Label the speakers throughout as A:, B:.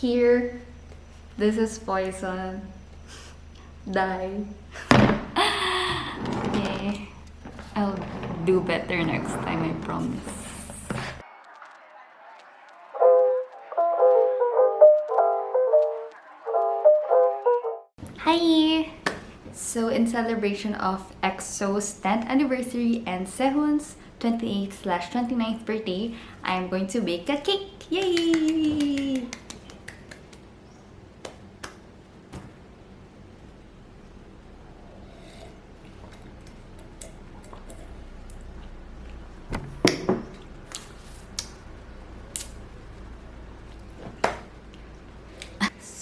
A: Here, this is poison. Die. Okay. I'll do better next time, I promise. Hi! So, in celebration of EXO's 10th anniversary and Sehun's 28th/29th birthday, I am going to bake a cake! Yay!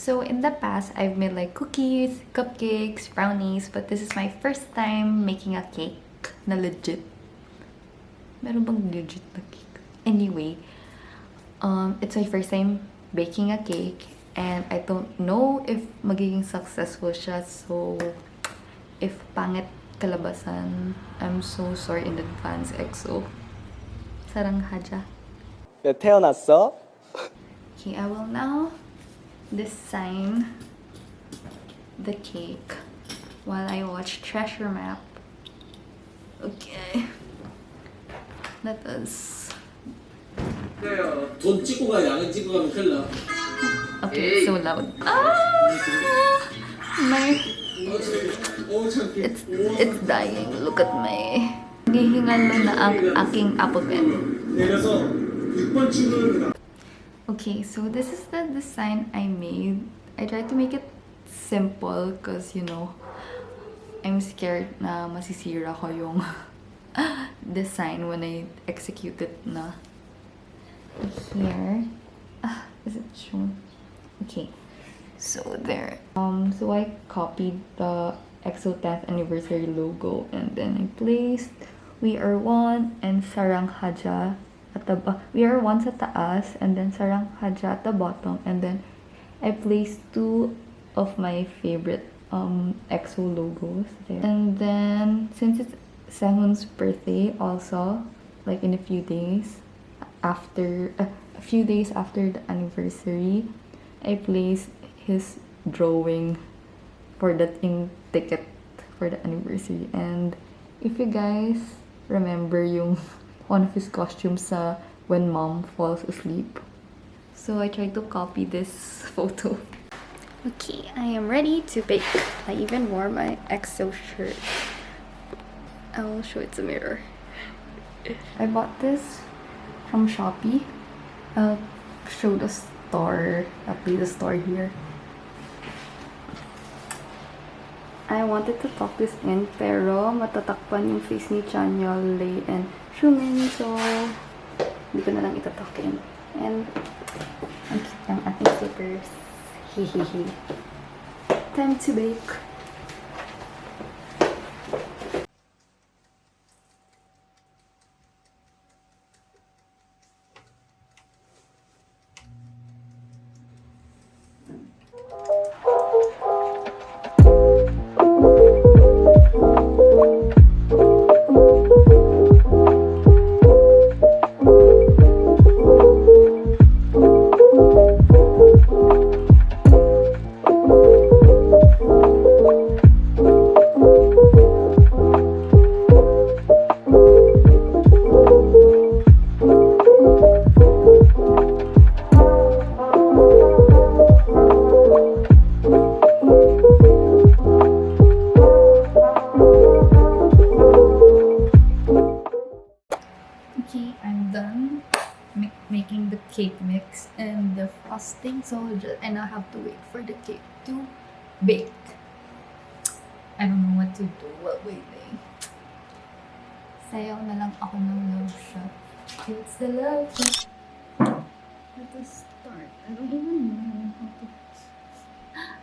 A: So in the past, I've made like cookies, cupcakes, brownies, but this is my first time making a cake na legit. Meron bang legit na cake? Anyway, it's my first time baking a cake and I don't know if magiging successful siya. So if pangit kalabasan, I'm so sorry in advance, EXO. Saranghaja.
B: 왜 태어났어?
A: Okay, I will now design the cake while I watch Treasure Map. Okay. Let us.
C: 돈 찍고 가, 양은 찍고 가면 큰일 나.
A: Okay, it's so loud. Ah! My. It's dying. Look at my. Hihingalo na ang aking Apple Pen.
C: 내려서 6번 출구를
A: Okay, so this is the design I made. I tried to make it simple because, you know, I'm scared na masisira ko yung design when I execute it na. Here. Is it shown? Okay. So there. So I copied the EXO 10th anniversary logo and then I placed We Are One and Saranghaja at the We Are One sa taas and then Saranghaja at the bottom, and then I placed two of my favorite EXO logos there. And then since it's Sehun's birthday also, like in a few days after the anniversary, I placed his drawing for the ticket for the anniversary. And if you guys remember yung one of his costumes sa When Mom Falls Asleep. So I tried to copy this photo. Okay, I am ready to bake. I even wore my EXO shirt. I will show it to mirror. I bought this from Shopee. I'll show the store. I'll play the store here. I wanted to tuck this in, pero matatakpan yung face ni Chanyeol, Lay, and Shumin, so hindi ko na lang itatak in. And ang cute ng ating slippers. Hehehe. Time to bake. Okay, I'm done making the cake mix and the frosting, so I now have to wait for the cake to bake. I don't know what to do while waiting. Sayaw na lang ako ng love shot. It's the love shot. Let us start. I don't even know how to.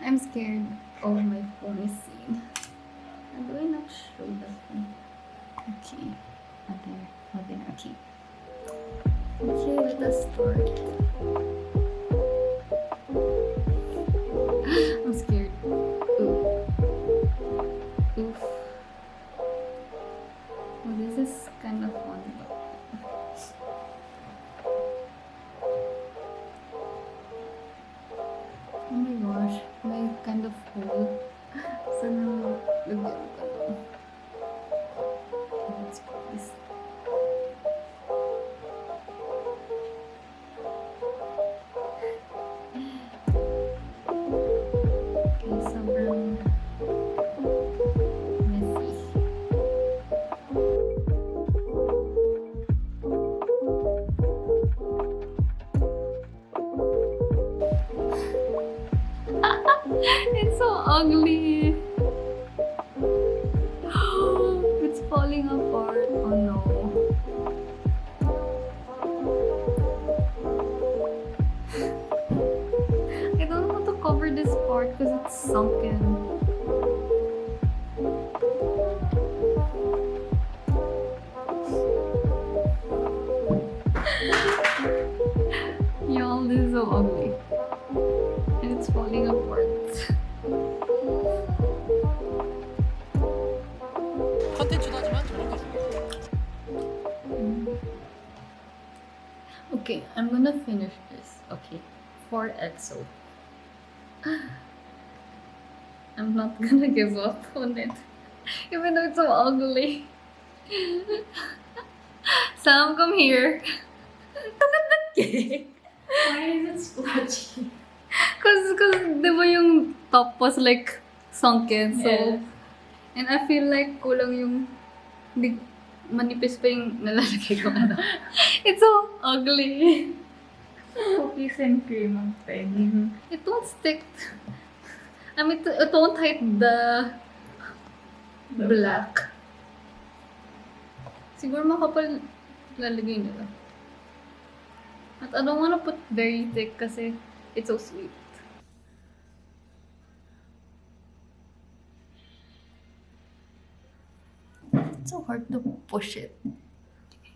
A: I'm scared. Oh, my phone is seen. How do I not show that one? Okay. Not there. Not there. Okay. Okay, let us start. I'm scared. Ooh. Oof. Well, this is kind of fun, but of hole. Sana lagyan ka lang. Let's put this. Okay, sobrang messy. It's so ugly. It's falling apart. Oh no. I don't know how to cover this part because it's sunken. Y'all, this is so ugly. And it's falling apart.
D: 컨텐츠는 하지만 저런 거 중요해.
A: Okay, I'm gonna finish this. Okay, for EXO. I'm not gonna give up on it, even though it's so ugly. Sam, come here. Look at the cake.
E: Why is it splotchy?
A: Cause diba yung top was like sunken, so
E: Yes.
A: and I feel like kulang yung manipis pa yung nalalagay ko ano. It's so ugly.
E: Cookies and cream ang pwede.
A: It won't stick. I mean, it won't hide the black. Siguro makapal lalagay nila. At I don't wanna put very thick kasi it's so sweet. It's so hard to push it. Okay,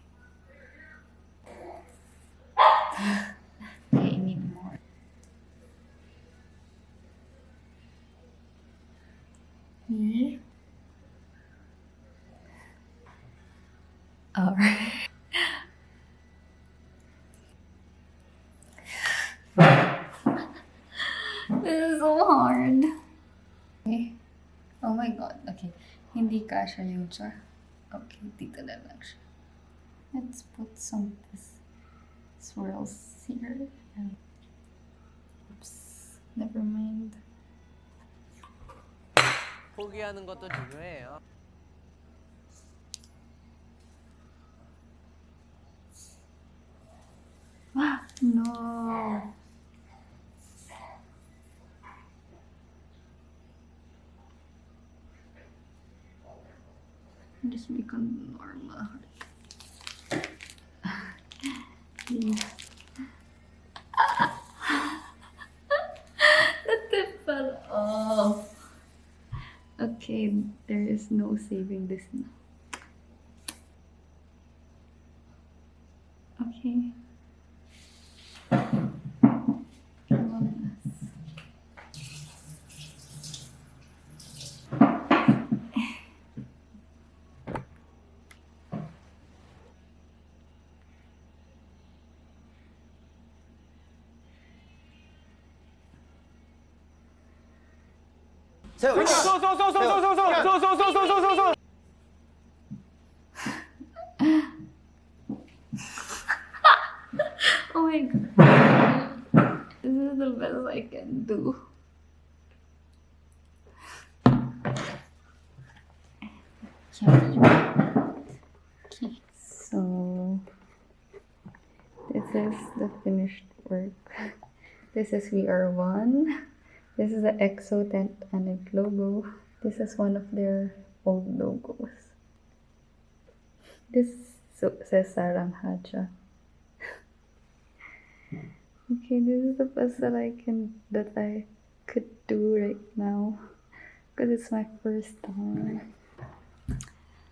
A: I need more. Me. Alright. This is so hard. Okay. Oh my god. Okay. Hindi kasha yung siya. Okay, dito na lang siya. Let's put some swirls here. And oops. Never mind.
D: 포기하는 것도 중요해요.
A: No. Just become normal. The tip fell off. Okay, there is no saving this now. Okay. Oh my god. This is the best I can do. Okay, so this is the finished work. This is We Are One. This is the EXO tent and its logo. This is one of their old logos. This says Saranghaja. Okay, this is the best that I could do right now because it's my first time.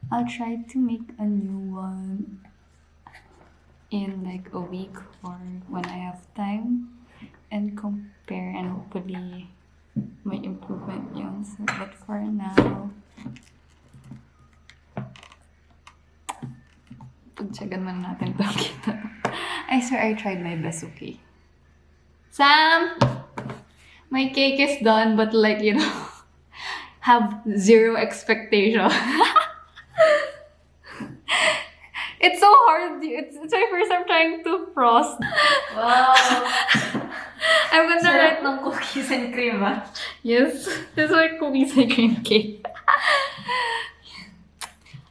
A: I'll try to make a new one in like a week or when I have time and compare, and hopefully may improvement yun. So, but for now, pagtsagan man natin itong kita. I swear I tried my best, okay? Sam! My My cake is done, but like, you know, have zero expectation. It's so hard. It's my first time trying to frost.
E: Wow!
A: I'm gonna
E: Sarap
A: write.
E: ng cookies and cream, ah.
A: Yes, this is my cookies and cream cake.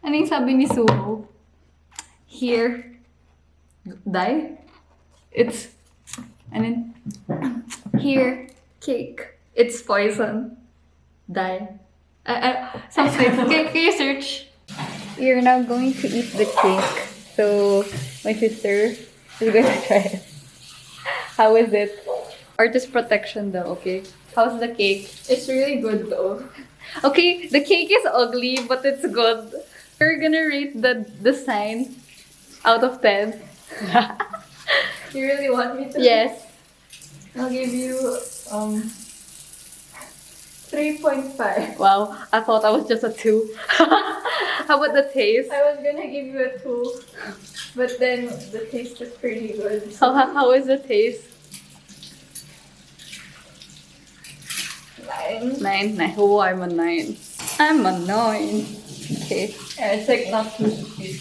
A: Ano yung sabi ni Suho? Here, die? It's, and then, here, cake. It's poison. Die. Something. Can you search? We are now going to eat the cake. So, my sister is going to try it. How is it? Artist protection though, okay? How's the cake?
E: It's really good though.
A: Okay, the cake is ugly, but it's good. We're gonna rate the sign out of 10.
E: You really want me to?
A: Yes.
E: I'll give you 3.5.
A: Wow, I thought I was just a 2. How about the taste?
E: I was gonna give you a 2, but then the taste is pretty good.
A: How is the taste?
E: 9.
A: 9. Oh, I'm a 9. I'm a 9. Okay.
E: Yeah, it's like not too sweet.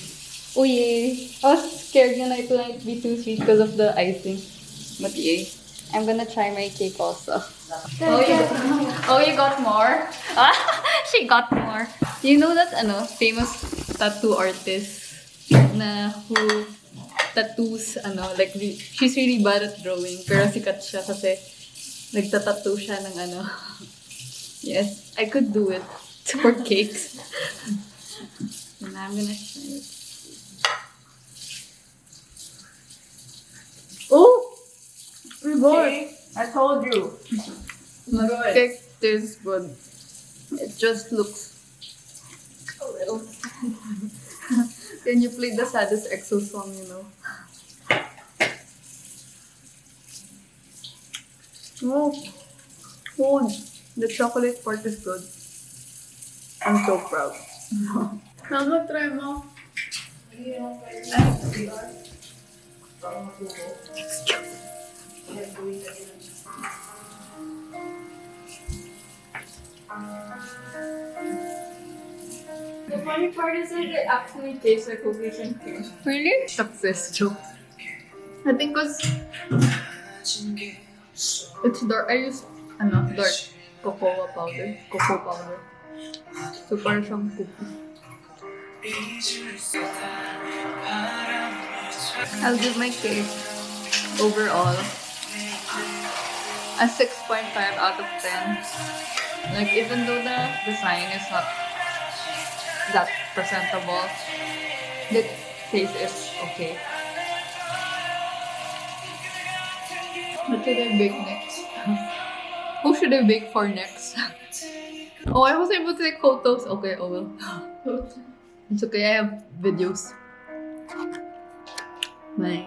A: Oh yay. I was scared na it might be too sweet because of the icing. But yay. I'm gonna try my cake also. Oh, you got more? She got more. You know that famous tattoo artist na who tattoos like she's really bad at drawing pero sikat siya kasi nagtatattoo siya ng Yes, I could do it for cakes. And I'm gonna try it. Oh!
E: Okay, I told you.
A: My
E: Good.
A: cake tastes good. It just looks a little sad. Can you play the saddest EXO song, you know? Oh, the chocolate part is good. I'm so proud.
E: Mama, try mo. The funny part is that it actually tastes like cookies and cream.
A: Really? Success joke. I think cause it's dark. I use dark cocoa powder. So parang siyang cookie. I'll give my cake overall a 6.5 out of 10. Like even though the design is not that presentable, the taste is okay. What should I bake next? Who should I bake for next? Oh, I was able to take photos. Okay, oh well. It's okay, I have videos. My